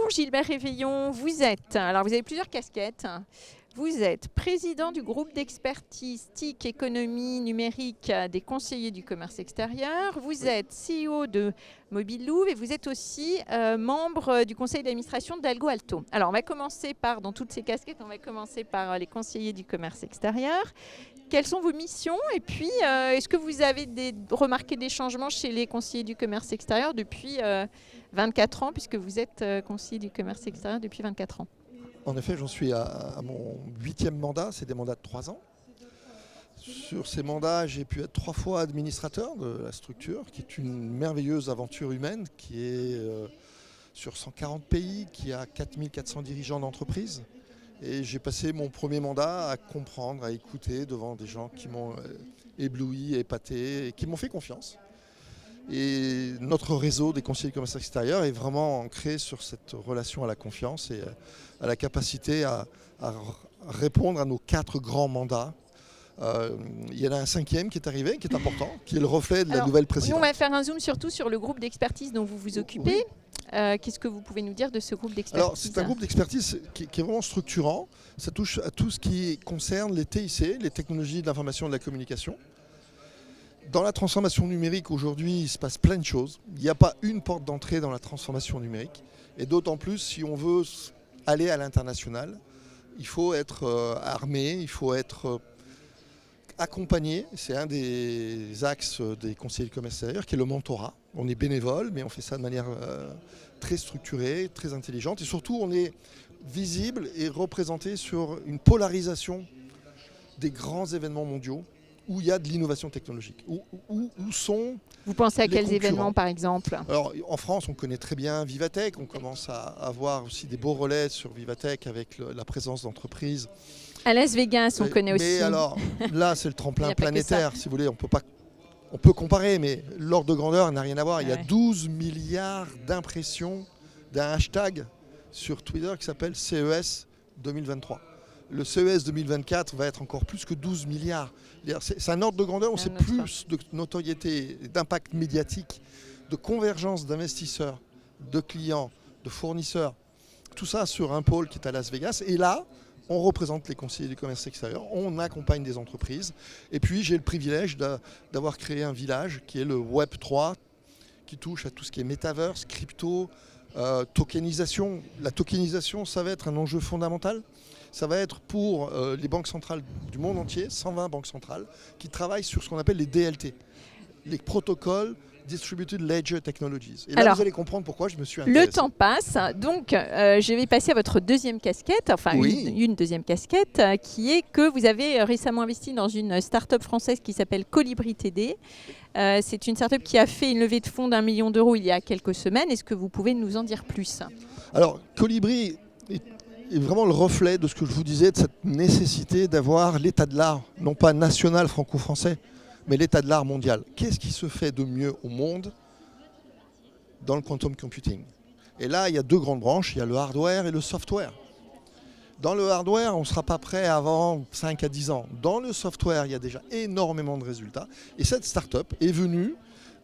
Gilbert Réveillon, vous avez plusieurs casquettes. Vous êtes président du groupe d'expertise TIC économie numérique des conseillers du commerce extérieur. Vous êtes CEO de Mobile Louvre et vous êtes aussi membre du conseil d'administration d'Algo Alto. Alors, on va commencer dans toutes ces casquettes, on va commencer par les conseillers du commerce extérieur. Quelles sont vos missions? Et puis, est-ce que vous avez remarqué des changements chez les conseillers du commerce extérieur depuis 24 ans, puisque vous êtes conseiller du commerce extérieur depuis 24 ans? En effet, j'en suis à mon 8e mandat, c'est des mandats de 3 ans. Sur ces mandats, j'ai pu être 3 fois administrateur de la structure, qui est une merveilleuse aventure humaine, qui est sur 140 pays, qui a 4400 dirigeants d'entreprise. Et j'ai passé mon premier mandat à comprendre, à écouter devant des gens qui m'ont ébloui, épaté et qui m'ont fait confiance. Et notre réseau des conseillers du commerce extérieur est vraiment ancré sur cette relation à la confiance et à la capacité à répondre à nos 4 grands mandats. Il y en a un 5e qui est arrivé, qui est important, qui est le reflet de la nouvelle présidente. Nous, on va faire un zoom surtout sur le groupe d'expertise dont vous vous occupez. Oui. Qu'est-ce que vous pouvez nous dire de ce groupe d'expertise? Alors, c'est un groupe d'expertise qui est vraiment structurant. Ça touche à tout ce qui concerne les TIC, les technologies de l'information et de la communication. Dans la transformation numérique, aujourd'hui, il se passe plein de choses. Il n'y a pas une porte d'entrée dans la transformation numérique. Et d'autant plus, si on veut aller à l'international, il faut être armé, il faut être accompagné. C'est un des axes des conseillers du commerce extérieur, qui est le mentorat. On est bénévole, mais on fait ça de manière très structurée, très intelligente. Et surtout, on est visible et représenté sur une polarisation des grands événements mondiaux, où il y a de l'innovation technologique. Où sont Vous pensez à quels concurrents. événements, par exemple? Alors, en France, on connaît très bien Vivatech. On commence à avoir aussi des beaux relais sur Vivatech avec la présence d'entreprises. À Las Vegas, on connaît aussi. Mais alors, là, c'est le tremplin planétaire, si vous voulez. On peut comparer, mais l'ordre de grandeur n'a rien à voir. Il y a 12 milliards d'impressions d'un hashtag sur Twitter qui s'appelle CES 2023. Le CES 2024 va être encore plus que 12 milliards. C'est un ordre de grandeur où c'est plus de notoriété, d'impact médiatique, de convergence d'investisseurs, de clients, de fournisseurs. Tout ça sur un pôle qui est à Las Vegas. Et là, on représente les conseillers du commerce extérieur, on accompagne des entreprises. Et puis, j'ai le privilège d'avoir créé un village qui est le Web3, qui touche à tout ce qui est metaverse, crypto, tokenisation. La tokenisation, ça va être un enjeu fondamental. Ça va être pour les banques centrales du monde entier, 120 banques centrales, qui travaillent sur ce qu'on appelle les DLT, les protocoles Distributed Ledger Technologies. Et là, alors, vous allez comprendre pourquoi je me suis intéressé. Le temps passe, donc je vais passer à votre deuxième casquette, enfin une deuxième casquette, qui est que vous avez récemment investi dans une start-up française qui s'appelle Colibri TD. C'est une start-up qui a fait une levée de fonds d'1 million d'euros il y a quelques semaines. Est-ce que vous pouvez nous en dire plus? Alors, Colibri est vraiment le reflet de ce que je vous disais, de cette nécessité d'avoir l'état de l'art, non pas national franco-français, mais l'état de l'art mondial. Qu'est-ce qui se fait de mieux au monde dans le quantum computing? Et là, il y a 2 grandes branches, il y a le hardware et le software. Dans le hardware, on ne sera pas prêt avant 5 à 10 ans. Dans le software, il y a déjà énormément de résultats. Et cette start-up est venue,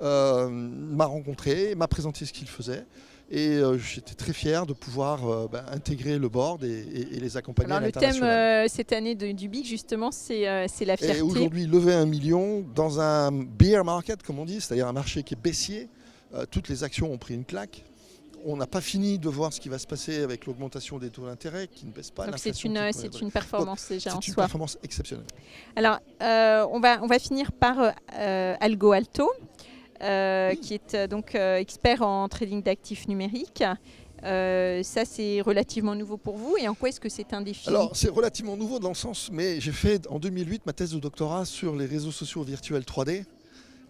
m'a rencontré, m'a présenté ce qu'il faisait. Et j'étais très fier de pouvoir intégrer le board et les accompagner à l'international. Alors le thème cette année du BIC, justement, c'est la fierté. Et aujourd'hui, lever 1 million dans un bear market, comme on dit, c'est-à-dire un marché qui est baissier. Toutes les actions ont pris une claque. On n'a pas fini de voir ce qui va se passer avec l'augmentation des taux d'intérêt qui ne baisse pas. Donc c'est une performance déjà en soi. C'est une performance exceptionnelle. Alors, on va finir par Algo Alto. Qui est donc expert en trading d'actifs numériques. Ça, c'est relativement nouveau pour vous. Et en quoi est-ce que c'est un défi? Alors, c'est relativement nouveau dans le sens, mais j'ai fait en 2008 ma thèse de doctorat sur les réseaux sociaux virtuels 3D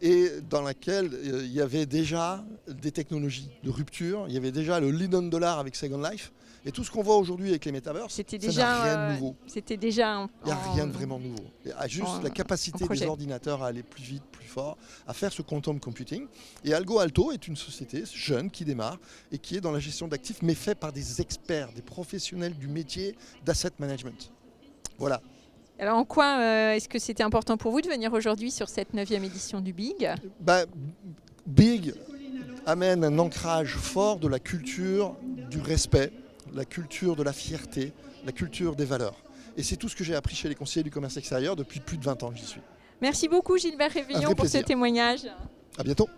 et dans laquelle il y avait déjà des technologies de rupture. Il y avait déjà le $1 million avec Second Life. Et tout ce qu'on voit aujourd'hui avec les métavers, ça n'a rien de nouveau. C'était déjà il n'y a rien de vraiment nouveau. Il y a juste la capacité des ordinateurs à aller plus vite, plus fort, à faire ce quantum computing. Et Algo Alto est une société jeune qui démarre et qui est dans la gestion d'actifs, mais fait par des experts, des professionnels du métier d'asset management. Voilà. Alors en quoi est-ce que c'était important pour vous de venir aujourd'hui sur cette 9e édition du BIG? BIG amène un ancrage fort de la culture du respect, la culture de la fierté, la culture des valeurs. Et c'est tout ce que j'ai appris chez les conseillers du commerce extérieur depuis plus de 20 ans que j'y suis. Merci beaucoup Gilbert Réveillon pour ce témoignage. À bientôt.